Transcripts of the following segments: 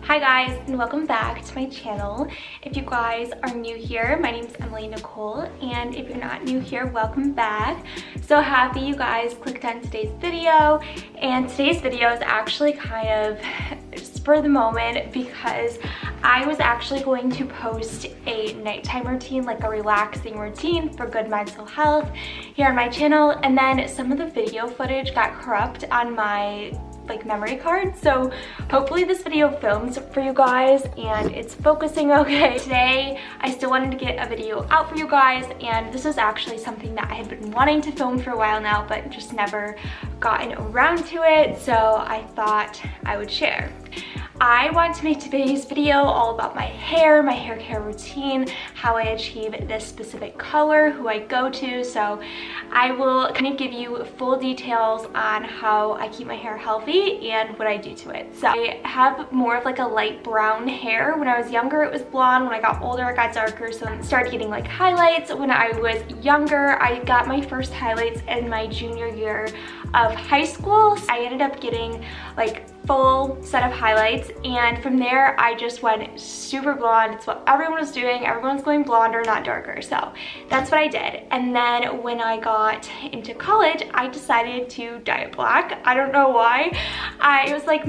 Hi guys, and welcome back to my channel. If you guys are new here, my name is Emily Nicole, and if you're not new here, welcome back. So happy you guys clicked on today's video, and today's video is actually kind of spur of the moment because I was actually going to post a nighttime routine, like a relaxing routine for good mental health here on my channel, and then some of the video footage got corrupt on my memory card, so hopefully this video films for you guys and it's focusing okay. Today I still wanted to get a video out for you guys, and this is actually something that I had been wanting to film for a while now but just never gotten around to it, so I thought I would share. I want to make today's video all about my hair care routine, how I achieve this specific color, who I go to, so I will kind of give you full details on how I keep my hair healthy and what I do to it. So I have more of like a light brown hair. When I was younger it was blonde, when I got older it got darker, so I started getting like highlights. When I was younger I got my first highlights in my junior year of high school. So I ended up getting like full set of highlights, and from there I just went super blonde. It's what everyone was doing. Everyone's going blonder, not darker, so that's what I did. And then when I got into college I decided to dye it black. I don't know why. It was like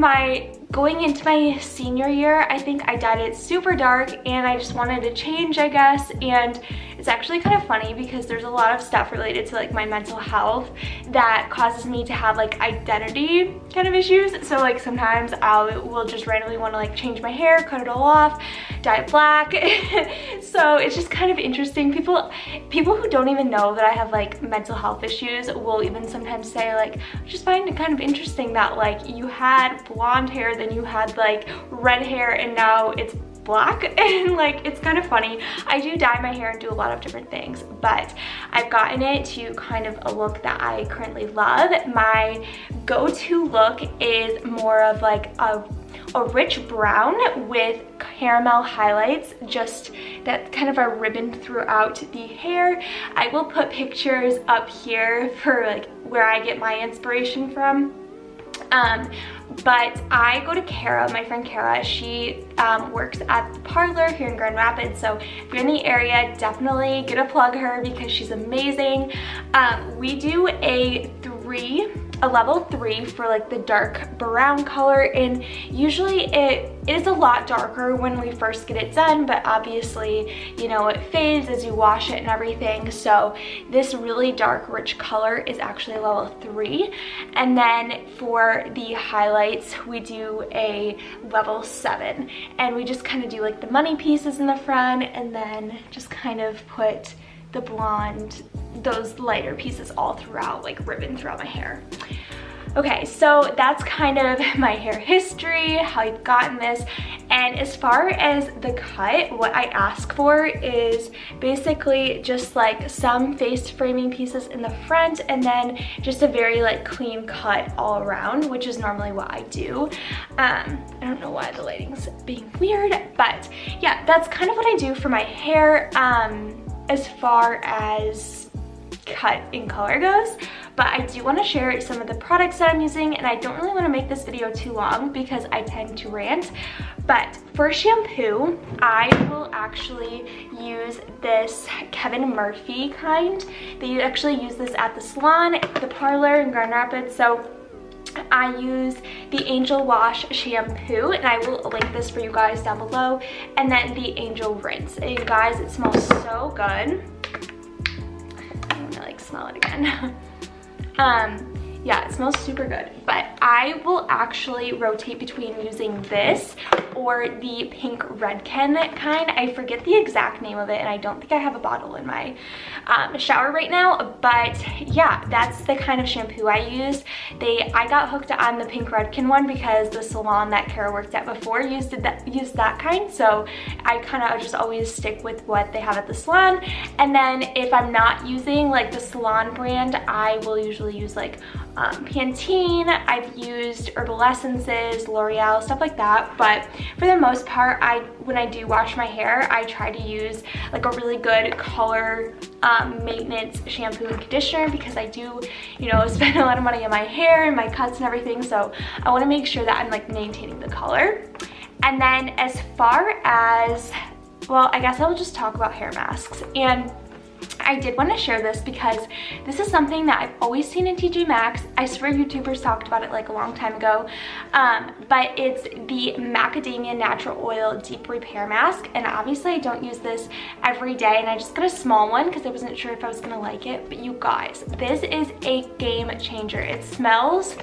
going into my senior year, I think I dyed it super dark and I just wanted to change, I guess. And it's actually kind of funny because there's a lot of stuff related to like my mental health that causes me to have like identity kind of issues. So like sometimes I will just randomly want to like change my hair, cut it all off, dye it black. So it's just kind of interesting. People who don't even know that I have like mental health issues will even sometimes say like, I just find it kind of interesting that like you had blonde hair, then you had like red hair, and now it's black. And like it's kind of funny. I do dye my hair and do a lot of different things, but I've gotten it to kind of a look that I currently love. My go-to look is more of like a rich brown with caramel highlights, just that kind of a ribbon throughout the hair. I will put pictures up here for like where I get my inspiration from. But I go to Kara, my friend Kara. She works at the parlor here in Grand Rapids, so if you're in the area, definitely get a plug her because she's amazing. We do a level 3 for like the dark brown color, and usually it is a lot darker when we first get it done, but obviously, you know, it fades as you wash it and everything. So this really dark rich color is actually a level 3. And then for the highlights we do a level 7, and we just kind of do like the money pieces in the front and then just kind of put the blonde, those lighter pieces all throughout, like ribbon throughout my hair. Okay, so that's kind of my hair history, how I've gotten this. And as far as the cut, what I ask for is basically just like some face framing pieces in the front and then just a very like clean cut all around, which is normally what I do. I don't know why the lighting's being weird, but yeah, that's kind of what I do for my hair as far as cut in color goes. But I do want to share some of the products that I'm using, and I don't really want to make this video too long because I tend to rant. But for shampoo, I will actually use this Kevin Murphy kind. They actually use this at the salon, the parlor in Grand Rapids. So I use the Angel Wash shampoo, and I will link this for you guys down below, and then the Angel Rinse. And you guys, it smells so good. I'm gonna like smell it again. Yeah, it smells super good, but I will actually rotate between using this or the pink redken kind. I forget the exact name of it, and I don't think I have a bottle in my shower right now, but yeah, that's the kind of shampoo I use. I got hooked on the pink redken one because the salon that Kara worked at before used that kind, so I kind of just always stick with what they have at the salon. And then if I'm not using like the salon brand, I will usually use like Pantene. I've used Herbal Essences, L'Oreal, stuff like that. But for the most part, when I do wash my hair, I try to use like a really good color maintenance shampoo and conditioner because I do, you know, spend a lot of money on my hair and my cuts and everything. So I want to make sure that I'm like maintaining the color. And then as far as, well, I guess I'll just talk about hair masks. And I did want to share this because this is something that I've always seen in TJ Maxx. I swear YouTubers talked about it like a long time ago, but it's the macadamia natural oil deep repair mask. And obviously I don't use this every day, and I just got a small one because I wasn't sure if I was gonna like it. But you guys, this is a game changer. It smells,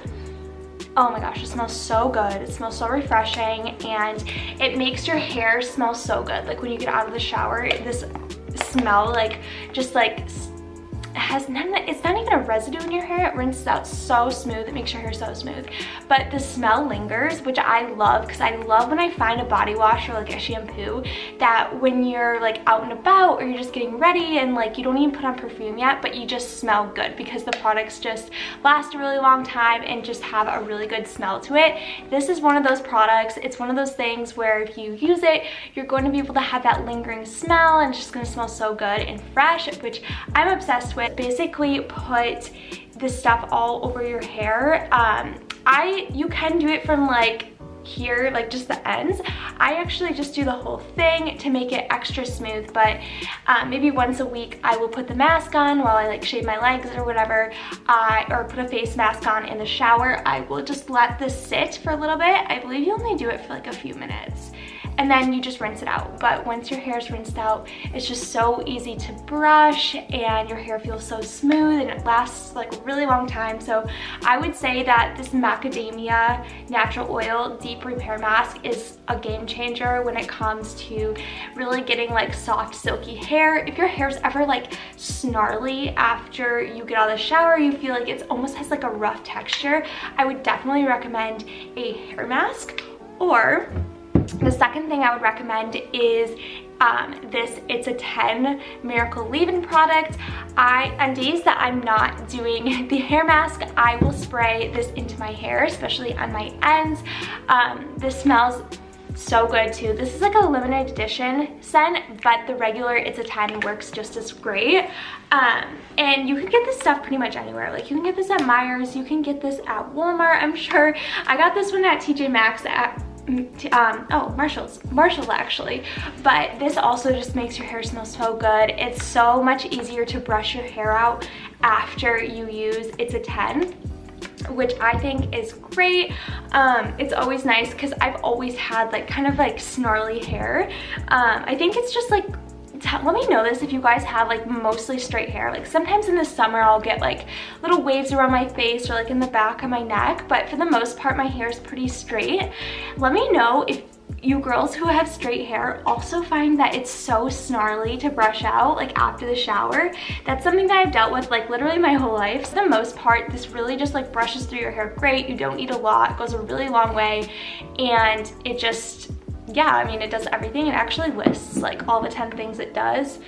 oh my gosh, it smells so good. It smells so refreshing, and it makes your hair smell so good. Like when you get out of the shower, this smell like just like has none, it's not even a residue in your hair. It rinses out so smooth. It makes your hair so smooth, but the smell lingers, which I love, because I love when I find a body wash or like a shampoo that when you're like out and about or you're just getting ready and like you don't even put on perfume yet, but you just smell good because the products just last a really long time and just have a really good smell to it. This is one of those products. It's one of those things where if you use it, you're going to be able to have that lingering smell, and it's just going to smell so good and fresh, which I'm obsessed with. Basically put this stuff all over your hair. You can do it from like here, like just the ends. I actually just do the whole thing to make it extra smooth, but maybe once a week I will put the mask on while I like shave my legs or whatever, or put a face mask on in the shower. I will just let this sit for a little bit. I believe you only do it for like a few minutes, and then you just rinse it out. But once your hair is rinsed out, it's just so easy to brush and your hair feels so smooth and it lasts like a really long time. So I would say that this macadamia natural oil deep repair mask is a game changer when it comes to really getting like soft silky hair. If your hair's ever like snarly after you get out of the shower, you feel like it almost has like a rough texture, I would definitely recommend a hair mask. Or the second thing I would recommend is it's a 10 miracle leave-in product. On days that I'm not doing the hair mask, I will spray this into my hair, especially on my ends. This smells so good too. This is like a limited edition scent, but the regular It's a 10 works just as great. And you can get this stuff pretty much anywhere. Like you can get this at Meijer's, you can get this at Walmart, I'm sure. I got this one at TJ Maxx, at Marshall's actually. But this also just makes your hair smell so good. It's so much easier to brush your hair out after you use It's a 10, which I think is great. It's always nice because I've always had like kind of like snarly hair. I think it's just like, let me know this if you guys have like mostly straight hair. Like sometimes in the summer I'll get like little waves around my face or like in the back of my neck, but for the most part my hair is pretty straight. Let me know if you girls who have straight hair also find that it's so snarly to brush out like after the shower. That's something that I've dealt with like literally my whole life. For the most part, this really just like brushes through your hair great. You don't need a lot, it goes a really long way, and it just, yeah, I mean, it does everything. It actually lists like all the 10 things it does.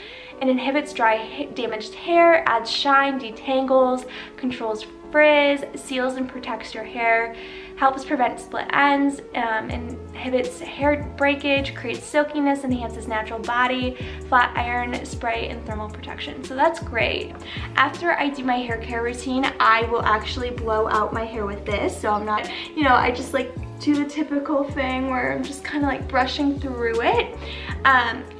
It inhibits dry, damaged hair, adds shine, detangles, controls frizz, seals and protects your hair, helps prevent split ends, inhibits hair breakage, creates silkiness, enhances natural body, flat iron, spray, and thermal protection. So that's great. After I do my hair care routine, I will actually blow out my hair with this. So I'm not, you know, I just like do the typical thing where I'm just kind of like brushing through it.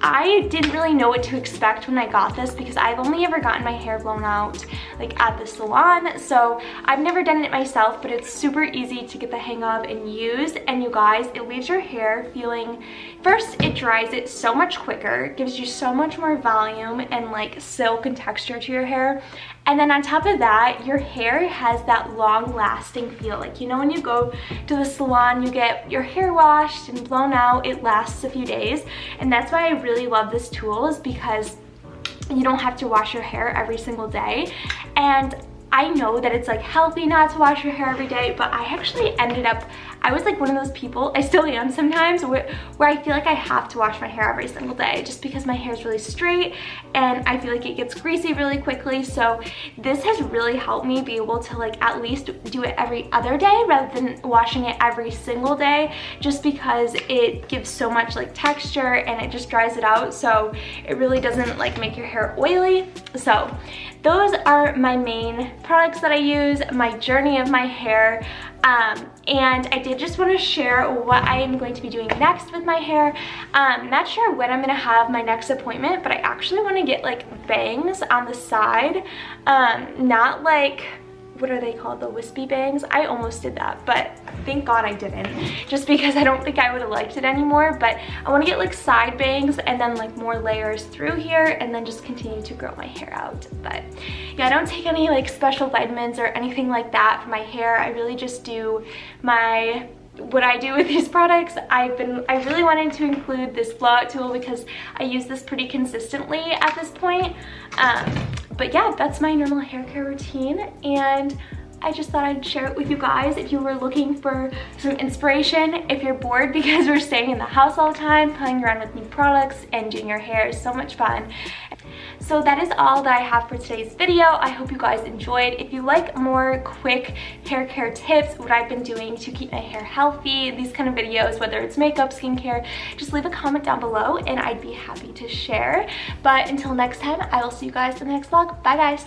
I didn't really know what to expect when I got this because I've only ever gotten my hair blown out like at the salon, so I've never done it myself, but it's super easy to get the hang of and use. And you guys, it leaves your hair feeling, first it dries it so much quicker, gives you so much more volume and like silk and texture to your hair. And then on top of that, your hair has that long lasting feel. Like, you know, when you go to the salon, you get your hair washed and blown out, it lasts a few days. And that's why I really love this tool, is because you don't have to wash your hair every single day. And I know that it's like healthy not to wash your hair every day, but I actually ended up, I was like one of those people, I still am sometimes, where I feel like I have to wash my hair every single day just because my hair is really straight and I feel like it gets greasy really quickly. So this has really helped me be able to like at least do it every other day rather than washing it every single day, just because it gives so much like texture and it just dries it out, so it really doesn't like make your hair oily. So those are my main products that I use, my journey of my hair. and I did just want to share what I am going to be doing next with my hair. Not sure when I'm going to have my next appointment, but I actually want to get like bangs on the side, not like, what are they called, the wispy bangs? I almost did that, but thank God I didn't, just because I don't think I would have liked it anymore. But I want to get like side bangs and then like more layers through here, and then just continue to grow my hair out. But yeah, I don't take any like special vitamins or anything like that for my hair. I really just do what I do with these products. I really wanted to include this blowout tool because I use this pretty consistently at this point. But yeah, that's my normal hair care routine, and I just thought I'd share it with you guys if you were looking for some inspiration. If you're bored because we're staying in the house all the time, playing around with new products and doing your hair is so much fun. So that is all that I have for today's video. I hope you guys enjoyed. If you like more quick hair care tips, what I've been doing to keep my hair healthy, these kind of videos, whether it's makeup, skincare, just leave a comment down below and I'd be happy to share. But until next time, I will see you guys in the next vlog. Bye guys.